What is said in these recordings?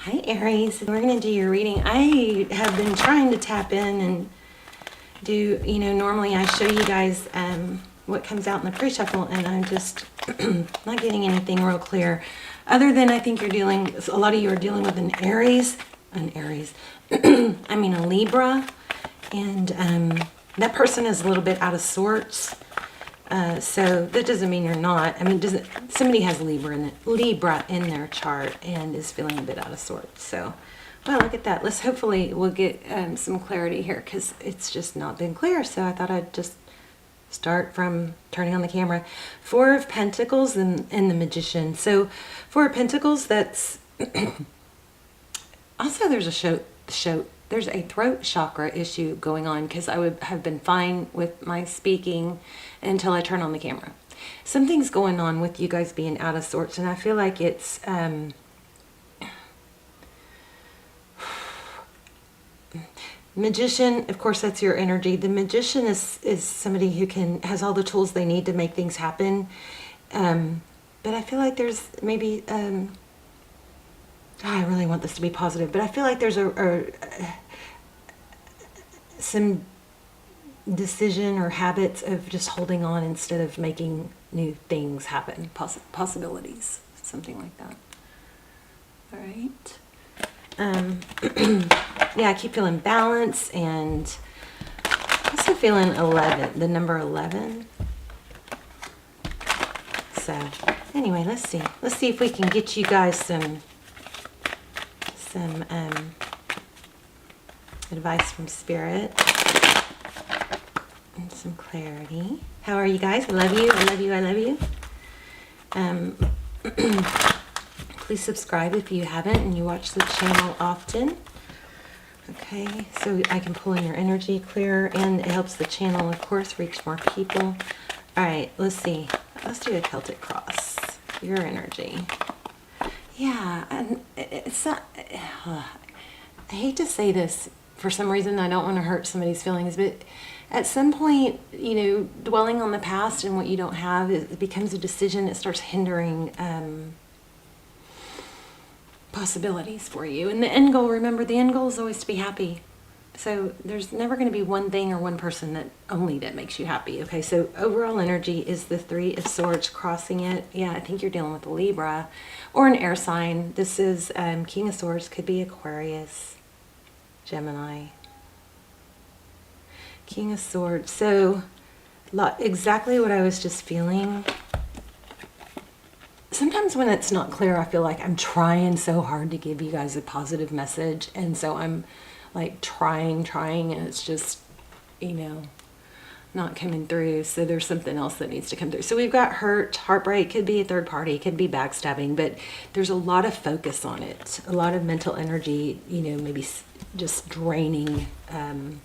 Hi Aries, we're going to do your reading. I have been trying to tap in and do, normally I show you guys what comes out in the pre-shuffle, and I'm just not getting anything real clear. Other than I think a lot of you are dealing with a Libra, and that person is a little bit out of sorts. So that doesn't mean you're not. I mean, somebody has Libra in their chart and is feeling a bit out of sorts. So, well, look at that. Hopefully we'll get some clarity here, because it's just not been clear. So I thought I'd just start from turning on the camera. Four of Pentacles and the Magician. So Four of Pentacles, that's also there's there's a throat chakra issue going on, because I would have been fine with my speaking until I turn on the camera. Something's going on with you guys being out of sorts, and I feel like it's Magician, of course, that's your energy. The Magician is somebody who has all the tools they need to make things happen. But I feel like there's maybe I really want this to be positive, but I feel like there's some decision or habits of just holding on instead of making new things happen, possibilities, something like that. All right. Yeah, I keep feeling balance, and also feeling 11, the number 11. So anyway, let's see if we can get you guys some advice from Spirit and some clarity. How are you guys? I love you. I love you. I love you. Please subscribe if you haven't and you watch the channel often. Okay, so I can pull in your energy clearer, and it helps the channel, of course, reach more people. All right, let's see. Let's do a Celtic cross. Your energy. Yeah, and it's not... I hate to say this. For some reason, I don't want to hurt somebody's feelings, but at some point, dwelling on the past and what you don't have, it becomes a decision. It starts hindering possibilities for you. And the end goal, remember, the end goal is always to be happy. So there's never going to be one thing or one person that makes you happy. Okay, so overall energy is the Three of Swords crossing it. Yeah, I think you're dealing with a Libra or an air sign. This is King of Swords, could be Aquarius, Gemini. King of Swords. So exactly what I was just feeling. Sometimes when it's not clear, I feel like I'm trying so hard to give you guys a positive message, and so I'm like trying, and it's just, not coming through. So there's something else that needs to come through. So we've got hurt, heartbreak, could be a third party, could be backstabbing, but there's a lot of focus on it, a lot of mental energy, maybe just draining you in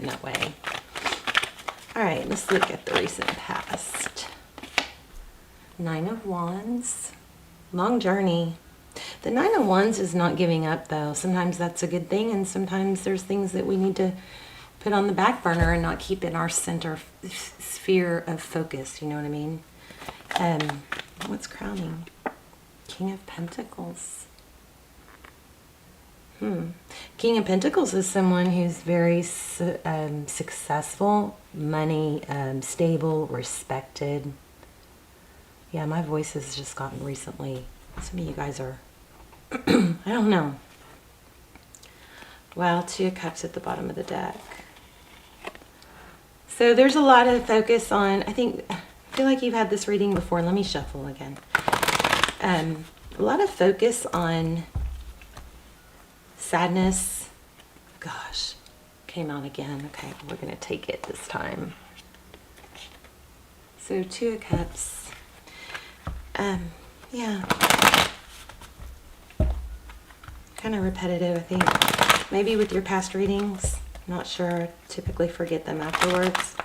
that way. All right, let's look at the recent past. Nine of Wands, long journey. The Nine of Wands is not giving up, though. Sometimes that's a good thing, and sometimes there's things that we need to put on the back burner and not keep in our center sphere of focus. You know what I mean? What's crowning? King of Pentacles. King of Pentacles is someone who's very successful, money, stable, respected. Yeah, my voice has just gotten recently. Some of you guys are, I don't know. Wow, Two of Cups at the bottom of the deck. So there's a lot of focus on, I feel like you've had this reading before. Let me shuffle again. A lot of focus on sadness. Gosh, came out again. Okay, we're going to take it this time. So Two of Cups. Yeah. Kind of repetitive, I think. Maybe with your past readings. Not sure. Typically forget them afterwards.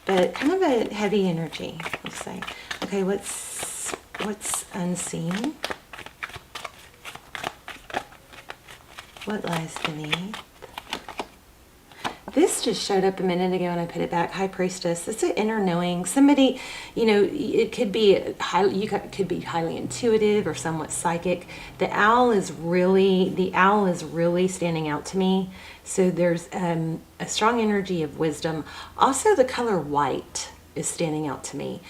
But kind of a heavy energy, let's say. Okay, what's unseen? What lies beneath? This just showed up a minute ago and I put it back. High Priestess. It's an inner knowing. Somebody, you know, it could be could be highly intuitive or somewhat psychic. The owl is really standing out to me. So there's a strong energy of wisdom. Also, the color white is standing out to me.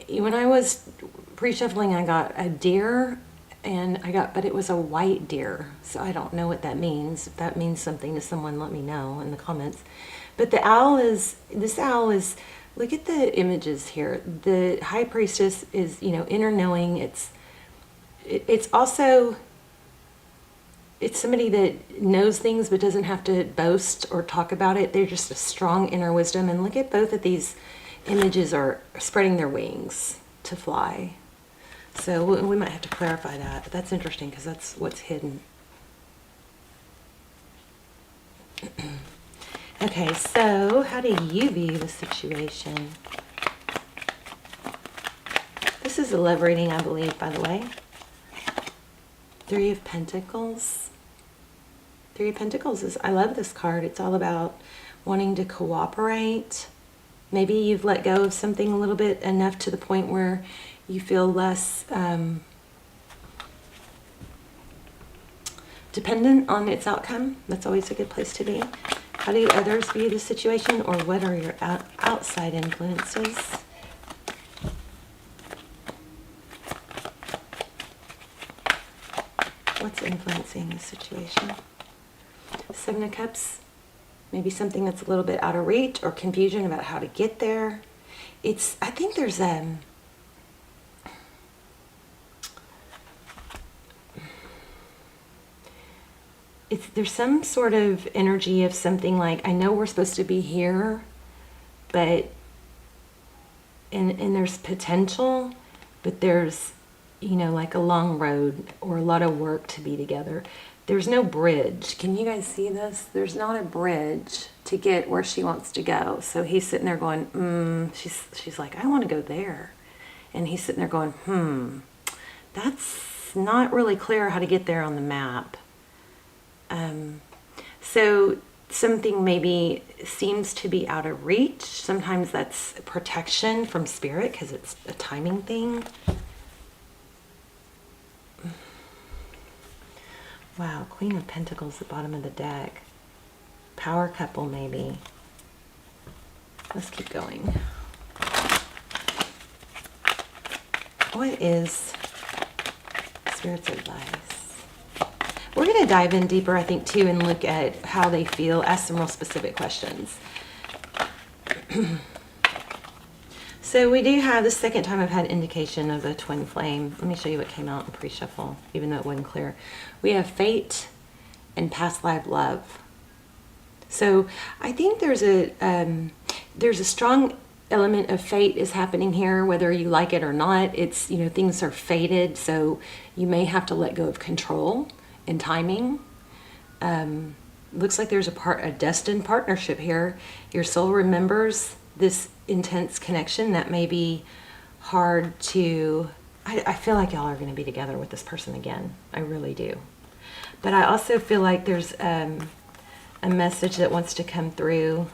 When I was pre-shuffling, I got a deer. But it was a white deer, so I don't know what that means. If that means something to someone, let me know in the comments. But this owl is, look at the images here. The High Priestess is, you know, inner knowing. It's also, it's somebody that knows things but doesn't have to boast or talk about it. They're just a strong inner wisdom. And look at both of these images are spreading their wings to fly. So we might have to clarify that, but that's interesting because that's what's hidden. Okay, so how do you view the situation? This is a love reading, I believe, by the way. Three of Pentacles. Three of Pentacles is, I love this card. It's all about wanting to cooperate. Maybe you've let go of something a little bit enough to the point where you feel less dependent on its outcome. That's always a good place to be. How do others view the situation, or what are your outside influences? What's influencing the situation? Seven of Cups. Maybe something that's a little bit out of reach, or confusion about how to get there. I think there's there's some sort of energy of something like, I know we're supposed to be here, but and there's potential, but there's, you know, like a long road or a lot of work to be together. There's no bridge. Can you guys see this? There's not a bridge to get where she wants to go. So he's sitting there going, she's like, I want to go there. And he's sitting there going, that's not really clear how to get there on the map. So something maybe seems to be out of reach. Sometimes that's protection from spirit because it's a timing thing. Wow, Queen of Pentacles at the bottom of the deck. Power couple, maybe. Let's keep going. What is Spirit's advice? We're going to dive in deeper, I think, too, and look at how they feel. Ask some real specific questions. So we do have the second time I've had indication of a twin flame. Let me show you what came out in pre-shuffle, even though it wasn't clear. We have fate and past life love. So I think there's a strong element of fate is happening here, whether you like it or not. It's, you know, things are fated, so you may have to let go of control and timing. Looks like there's a destined partnership here. Your soul remembers this intense connection that may be hard to, I feel like y'all are going to be together with this person again. I really do. But I also feel like there's a message that wants to come through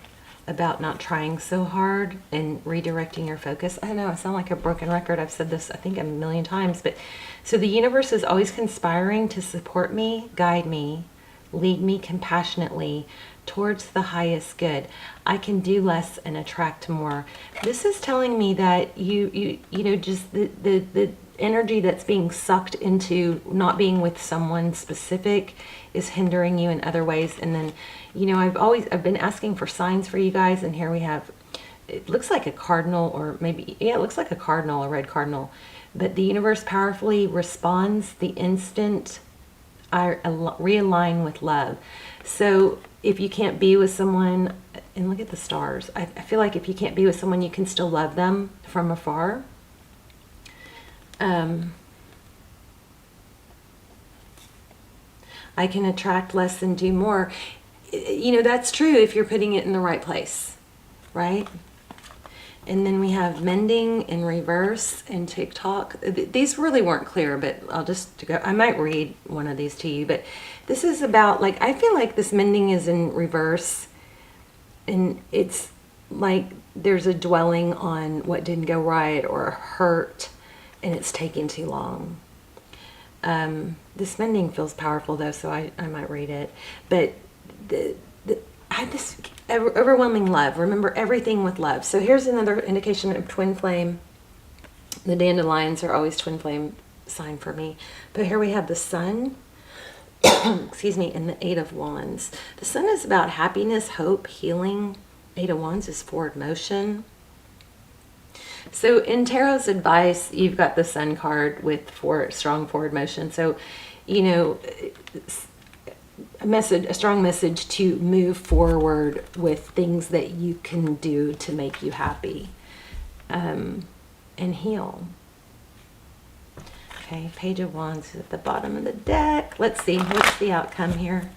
about not trying so hard and redirecting your focus. I know I sound like a broken record. I've said this, I think, a million times. But so the universe is always conspiring to support me, guide me, lead me compassionately towards the highest good. I can do less and attract more. This is telling me that you know, just the energy that's being sucked into not being with someone specific is hindering you in other ways. And then, you know, I've been asking for signs for you guys, and here we have, it looks like a cardinal, or maybe, yeah, it looks like a cardinal, a red cardinal. But the universe powerfully responds the instant I realign with love. So if you can't be with someone, and look at the stars, I feel like if you can't be with someone, you can still love them from afar. I can attract less and do more. You know, that's true if you're putting it in the right place, right? And then we have Mending in reverse and TikTok. These really weren't clear, but I might read one of these to you. But this is about, like, I feel like this Mending is in reverse. And it's like there's a dwelling on what didn't go right or hurt, and it's taking too long. This Mending feels powerful though, so I might read it. But I had this overwhelming love. Remember everything with love. So here's another indication of twin flame. The dandelions are always twin flame sign for me. But here we have the sun, excuse me, and the Eight of Wands. The sun is about happiness, hope, healing. Eight of Wands is forward motion. So in Tarot's advice, you've got the Sun card with strong forward motion. So, you know, a strong message to move forward with things that you can do to make you happy, and heal. Okay, Page of Wands is at the bottom of the deck. Let's see, what's the outcome here?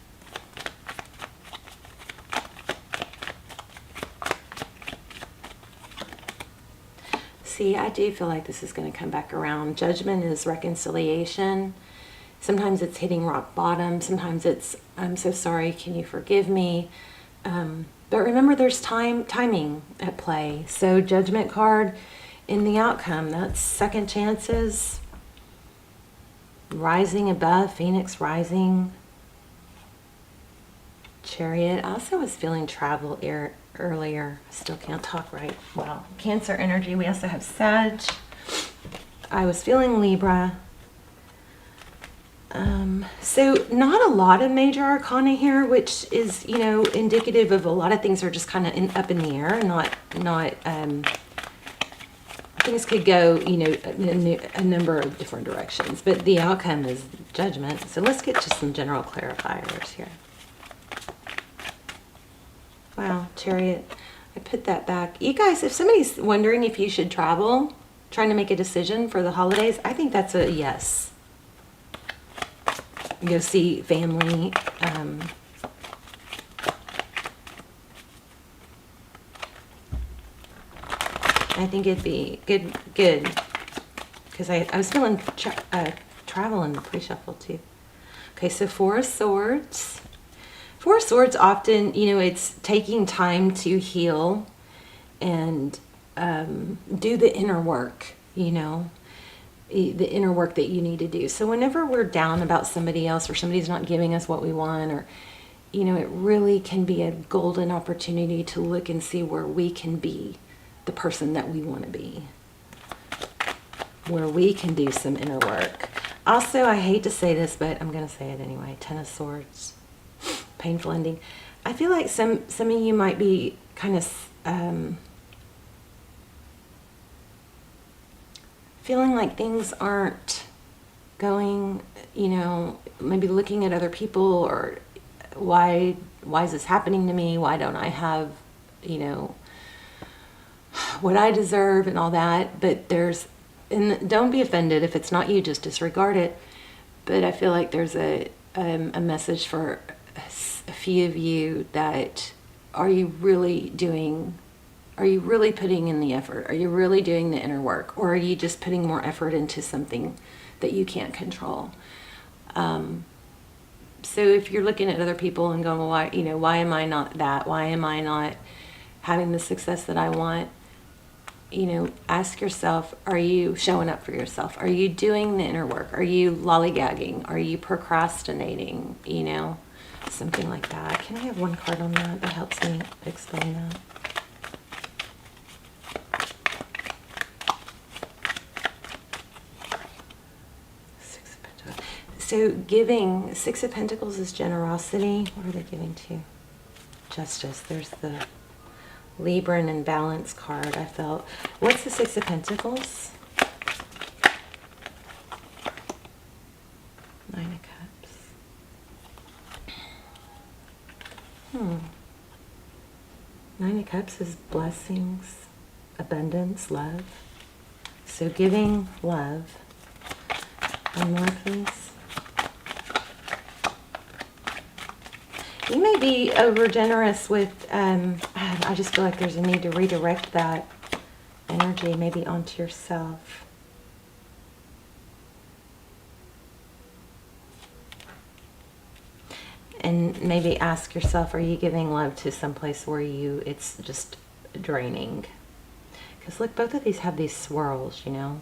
See, I do feel like this is going to come back around. Judgment is reconciliation. Sometimes it's hitting rock bottom. Sometimes it's, I'm so sorry, can you forgive me? But remember, there's timing at play. So Judgment card in the outcome, that's second chances. Rising above, Phoenix rising. Chariot. I also was feeling travel earlier. I still can't talk right. Wow. Cancer energy. We also have Sag. I was feeling Libra. So not a lot of major arcana here, which is, you know, indicative of a lot of things are just kind of up in the air. Things could go, you know, in a number of different directions, but the outcome is Judgment. So let's get to some general clarifiers here. Wow, Chariot. I put that back. You guys, if somebody's wondering if you should travel, trying to make a decision for the holidays, I think that's a yes. Go see family. I think it'd be good, because I was feeling travel in the pre-shuffle too. Okay, so Four of Swords. Four of Swords often, you know, it's taking time to heal and do the inner work, you know, the inner work that you need to do. So whenever we're down about somebody else or somebody's not giving us what we want, or, you know, it really can be a golden opportunity to look and see where we can be the person that we want to be, where we can do some inner work. Also, I hate to say this, but I'm going to say it anyway. Ten of Swords. Painful ending. I feel like some of you might be kind of feeling like things aren't going, you know, maybe looking at other people, or why is this happening to me? Why don't I have, you know, what I deserve and all that? But and don't be offended if it's not you, just disregard it. But I feel like there's a message for a few of you that are you really putting in the effort? Are you really doing the inner work? Or are you just putting more effort into something that you can't control? So if you're looking at other people and going, well, why am I not that? Why am I not having the success that I want? You know, ask yourself, are you showing up for yourself? Are you doing the inner work? Are you lollygagging? Are you procrastinating? You know, something like that. Can I have one card on that? That helps me explain that. Six of Pentacles. So giving, Six of Pentacles is generosity. What are they giving to? Justice. There's the Libra and Balance card. I felt. What's the Six of Pentacles? Nine of Cups. Nine of Cups is blessings, abundance, love. So giving love. One more, please. You may be over generous with, I just feel like there's a need to redirect that energy maybe onto yourself. And maybe ask yourself, are you giving love to some place where it's just draining? Because look, both of these have these swirls, you know.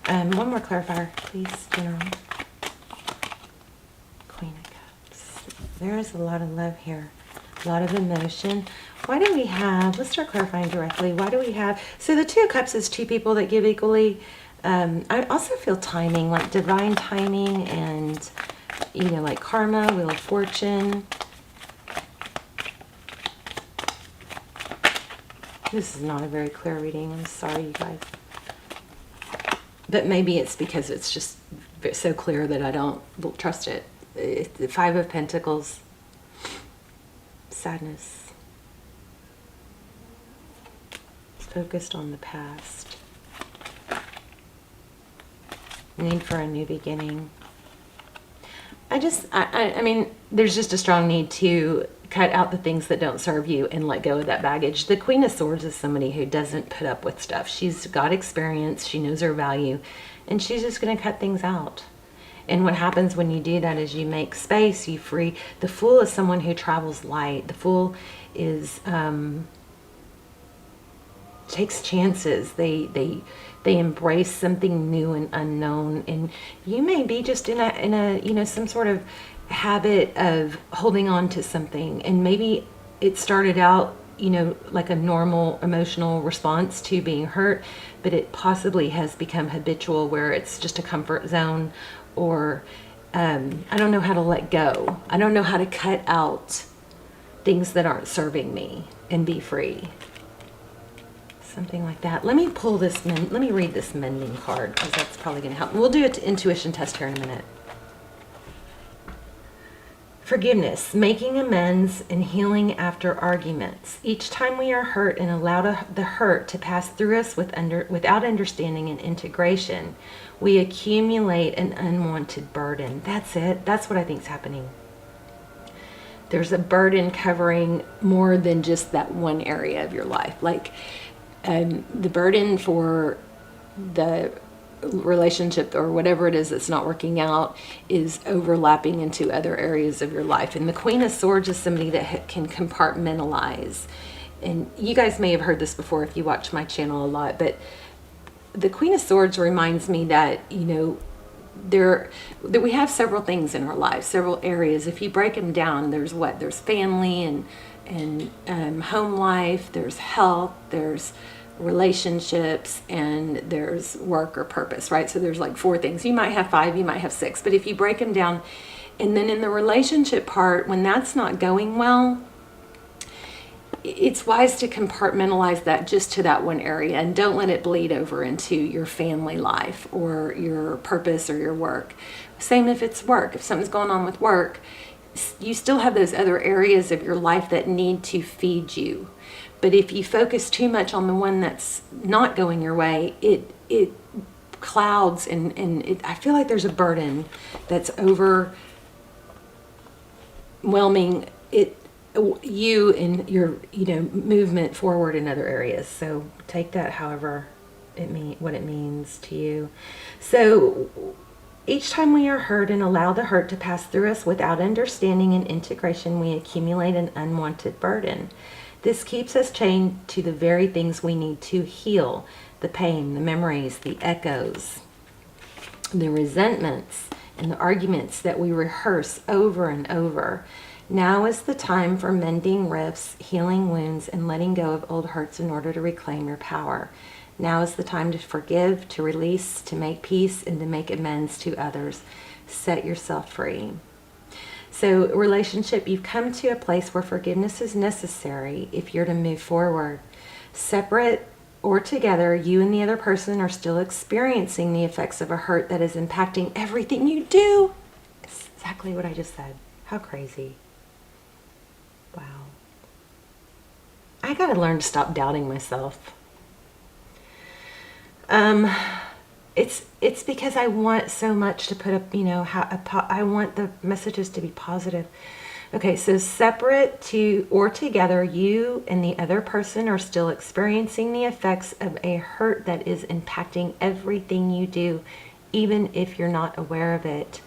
One more clarifier, please, General. Queen of Cups. There is a lot of love here. A lot of emotion. Why do we have, let's start clarifying directly. Why do we have, so the Two of Cups is two people that give equally. I also feel timing, like divine timing and, you know, like karma, Wheel of Fortune. This is not a very clear reading. I'm sorry, you guys. But maybe it's because it's just so clear that I don't trust it. The Five of Pentacles. Sadness. It's focused on the past. Need for a new beginning. I mean, there's just a strong need to cut out the things that don't serve you and let go of that baggage. The Queen of Swords is somebody who doesn't put up with stuff. She's got experience, she knows her value, and she's just going to cut things out. And what happens when you do that is you make space, you free. The Fool is someone who travels light. The Fool is takes chances. They embrace something new and unknown, and you may be just in a you know, some sort of habit of holding on to something, and maybe it started out, you know, like a normal emotional response to being hurt, but it possibly has become habitual where it's just a comfort zone, or I don't know how to let go. I don't know how to cut out things that aren't serving me and be free. Something like that. Let me pull this, let me read this Mending card, because that's probably going to help. We'll do an intuition test here in a minute. Forgiveness, making amends and healing after arguments. Each time we are hurt and allow the hurt to pass through us without understanding and integration, we accumulate an unwanted burden. That's it. That's what I think is happening. There's a burden covering more than just that one area of your life. Like the burden for the relationship or whatever it is that's not working out is overlapping into other areas of your life. And the Queen of Swords is somebody that can compartmentalize. And you guys may have heard this before if you watch my channel a lot, but the Queen of Swords reminds me that, you know, that we have several things in our lives, several areas. If you break them down, there's what? There's family and home life, there's health, there's relationships, and there's work or purpose, right? So there's like 4 things. You might have 5, you might have 6, but if you break them down, and then in the relationship part, when that's not going well, it's wise to compartmentalize that just to that one area, and don't let it bleed over into your family life or your purpose or your work. Same if it's work. If something's going on with work, you still have those other areas of your life that need to feed you. But if you focus too much on the one that's not going your way, it clouds and I feel like there's a burden that's overwhelming you and your, you know, movement forward in other areas. So take that however what it means to you. So each time we are hurt and allow the hurt to pass through us without understanding and integration, we accumulate an unwanted burden. This keeps us chained to the very things we need to heal: the pain, the memories, the echoes, the resentments, and the arguments that we rehearse over and over. Now is the time for mending rifts, healing wounds, and letting go of old hurts in order to reclaim your power. Now is the time to forgive, to release, to make peace, and to make amends to others. Set yourself free. So, relationship, you've come to a place where forgiveness is necessary if you're to move forward. Separate or together, you and the other person are still experiencing the effects of a hurt that is impacting everything you do. It's exactly what I just said. How crazy. Wow. I gotta learn to stop doubting myself. It's because I want so much to put up, you know, I want the messages to be positive. Okay, so separate to or together, you and the other person are still experiencing the effects of a hurt that is impacting everything you do. even if you're not aware of it.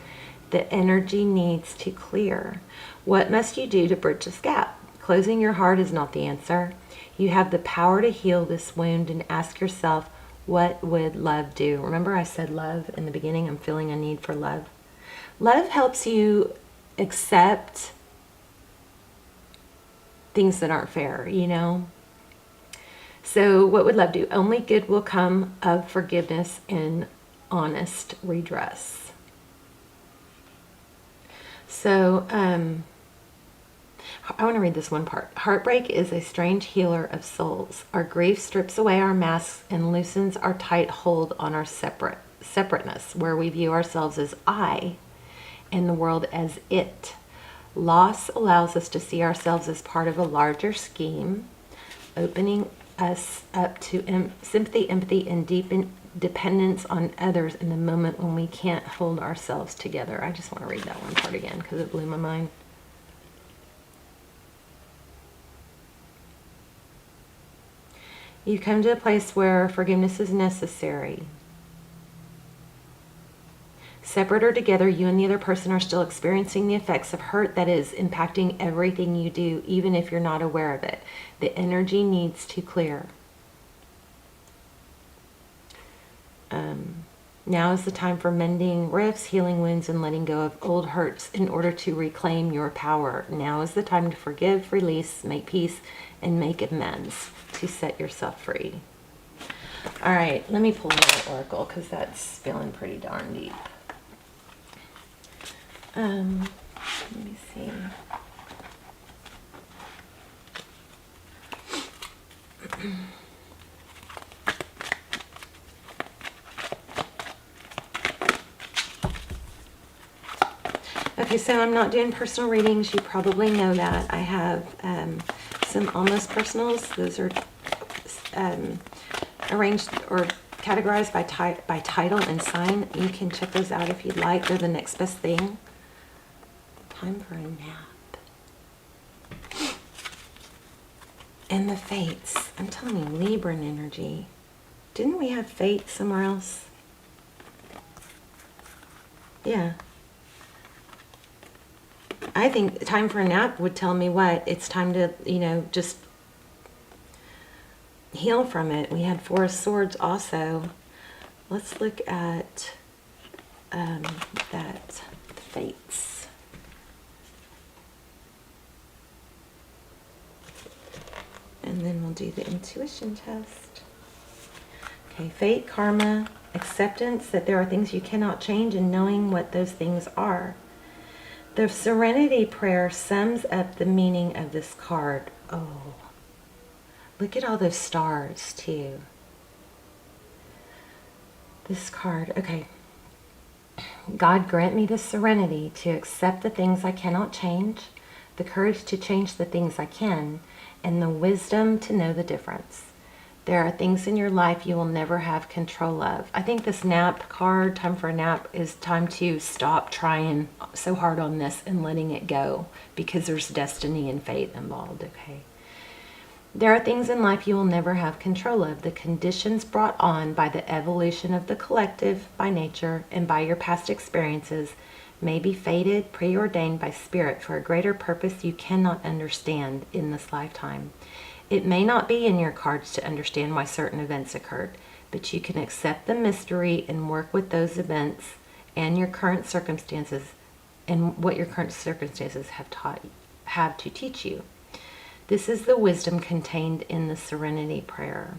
The energy needs to clear. What must you do to bridge this gap? Closing your heart is not the answer. You have the power to heal this wound and ask yourself, what would love do? Remember I said love in the beginning? I'm feeling a need for love. Love helps you accept things that aren't fair, you know? So what would love do? Only good will come of forgiveness and honest redress. So, I want to read this one part. Heartbreak is a strange healer of souls. Our grief strips away our masks and loosens our tight hold on our separateness, where we view ourselves as I and the world as it. Loss allows us to see ourselves as part of a larger scheme, opening us up to sympathy, empathy, and deep dependence on others in the moment when we can't hold ourselves together. I just want to read that one part again because it blew my mind. You come to a place where forgiveness is necessary. Separate or together, you and the other person are still experiencing the effects of hurt that is impacting everything you do, even if you're not aware of it. The energy needs to clear. Now is the time for mending rifts, healing wounds, and letting go of old hurts in order to reclaim your power. Now is the time to forgive, release, make peace, and make amends to set yourself free. All right, let me pull another oracle because that's feeling pretty darn deep. Let me see. Okay, so I'm not doing personal readings. You probably know that. I have some almost personals. Those are arranged or categorized by title and sign. You can check those out if you'd like. They're the next best thing. Time for a nap. And the fates. I'm telling you, Libra energy. Didn't we have fate somewhere else? Yeah. I think time for a nap would tell me what? It's time to, just heal from it. We had Four of Swords also. Let's look at that fates. And then we'll do the intuition test. Okay, fate, karma, acceptance that there are things you cannot change and knowing what those things are. The Serenity Prayer sums up the meaning of this card. Oh, look at all those stars, too. This card, okay. God grant me the serenity to accept the things I cannot change, the courage to change the things I can, and the wisdom to know the difference. There are things in your life you will never have control of. I think this nap card, time for a nap, is time to stop trying so hard on this and letting it go because there's destiny and fate involved, okay? There are things in life you will never have control of. The conditions brought on by the evolution of the collective, by nature, and by your past experiences may be fated, preordained by spirit for a greater purpose you cannot understand in this lifetime. It may not be in your cards to understand why certain events occurred, but you can accept the mystery and work with those events and your current circumstances and what your current circumstances have to teach you. This is the wisdom contained in the Serenity Prayer.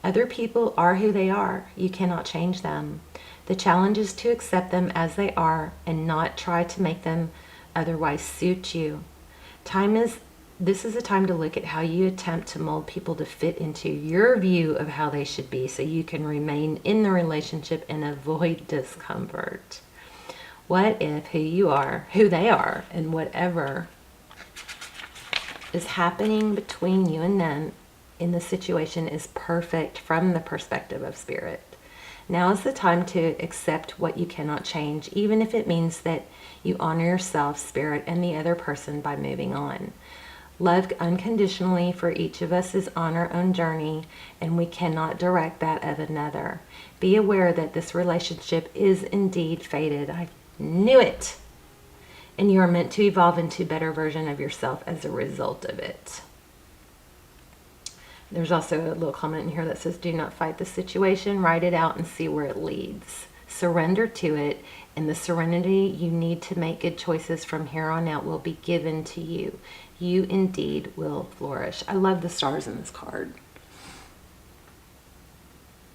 Other people are who they are. You cannot change them. The challenge is to accept them as they are and not try to make them otherwise suit you. This is a time to look at how you attempt to mold people to fit into your view of how they should be so you can remain in the relationship and avoid discomfort. What if who they are, and whatever is happening between you and them in the situation is perfect from the perspective of spirit? Now is the time to accept what you cannot change, even if it means that you honor yourself, spirit, and the other person by moving on. Love unconditionally for each of us is on our own journey, and we cannot direct that of another. Be aware that this relationship is indeed fated. I knew it. And you are meant to evolve into a better version of yourself as a result of it. There's also a little comment in here that says, do not fight the situation, write it out and see where it leads. Surrender to it, and the serenity you need to make good choices from here on out will be given to you. You indeed will flourish. I love the stars in this card.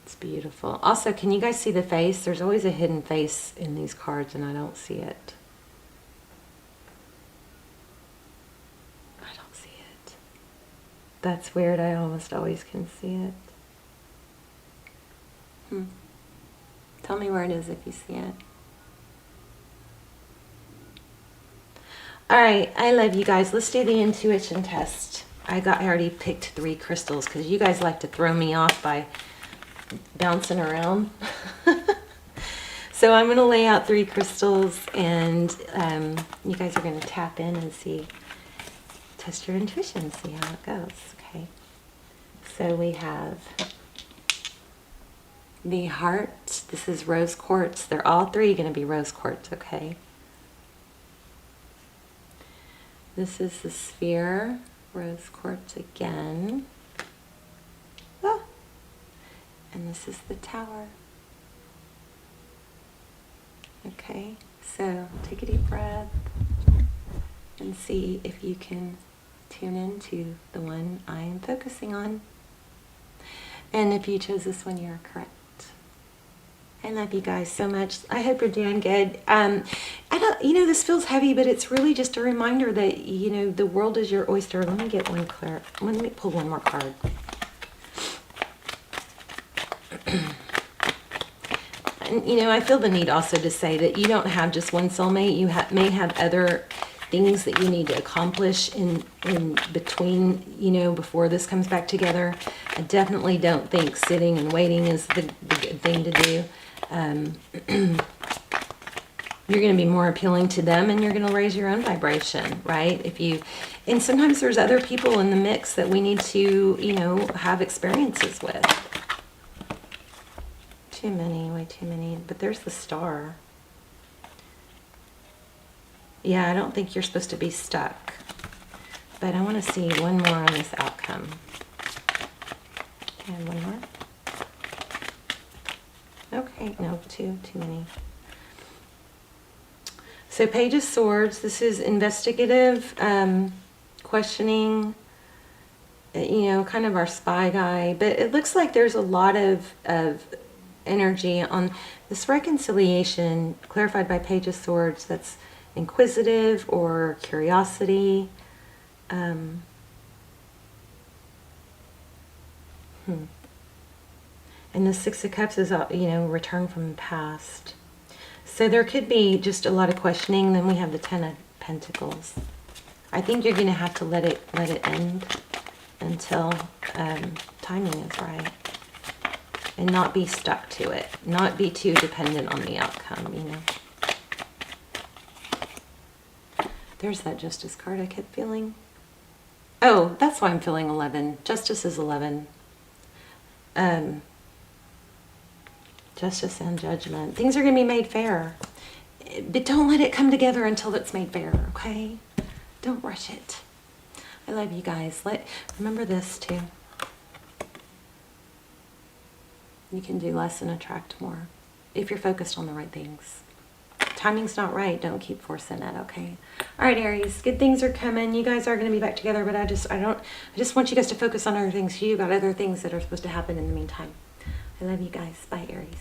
It's beautiful. Also, can you guys see the face? There's always a hidden face in these cards, and I don't see it. I don't see it. That's weird. I almost always can see it. Tell me where it is if you see it. All right, I love you guys. Let's do the intuition test. I already picked 3 crystals because you guys like to throw me off by bouncing around. So I'm going to lay out 3 crystals, and you guys are going to tap in and test your intuition, see how it goes. Okay. So we have the heart. This is rose quartz. They're all 3 going to be rose quartz, okay? This is the sphere, rose quartz again. Ah. And this is the tower. Okay, so take a deep breath and see if you can tune into the one I am focusing on. And if you chose this one, you're correct. I love you guys so much. I hope you're doing good. This feels heavy, but it's really just a reminder that, the world is your oyster. Let me get one clear. Let me pull one more card. And, I feel the need also to say that you don't have just one soulmate. You may have other things that you need to accomplish in between, before this comes back together. I definitely don't think sitting and waiting is the good thing to do. You're going to be more appealing to them, and you're going to raise your own vibration, right? And sometimes there's other people in the mix that we need to, have experiences with. Too many, way too many. But there's the star. Yeah, I don't think you're supposed to be stuck. But I want to see one more on this outcome. And one more. Okay, no, too many. So Page of Swords, this is investigative, questioning, kind of our spy guy. But it looks like there's a lot of energy on this reconciliation, clarified by Page of Swords, that's inquisitive or curiosity. And the Six of Cups is, return from the past. So there could be just a lot of questioning. Then we have the Ten of Pentacles. I think you're going to have to let it end until timing is right. And not be stuck to it. Not be too dependent on the outcome, There's that Justice card I kept feeling. Oh, that's why I'm feeling 11. Justice is 11. Justice and Judgment. Things are going to be made fair. But don't let it come together until it's made fair, okay? Don't rush it. I love you guys. Remember this, too. You can do less and attract more if you're focused on the right things. Timing's not right. Don't keep forcing it, okay? All right, Aries, good things are coming. You guys are going to be back together, but I just want you guys to focus on other things. You got other things that are supposed to happen in the meantime. I love you guys. Bye, Aries.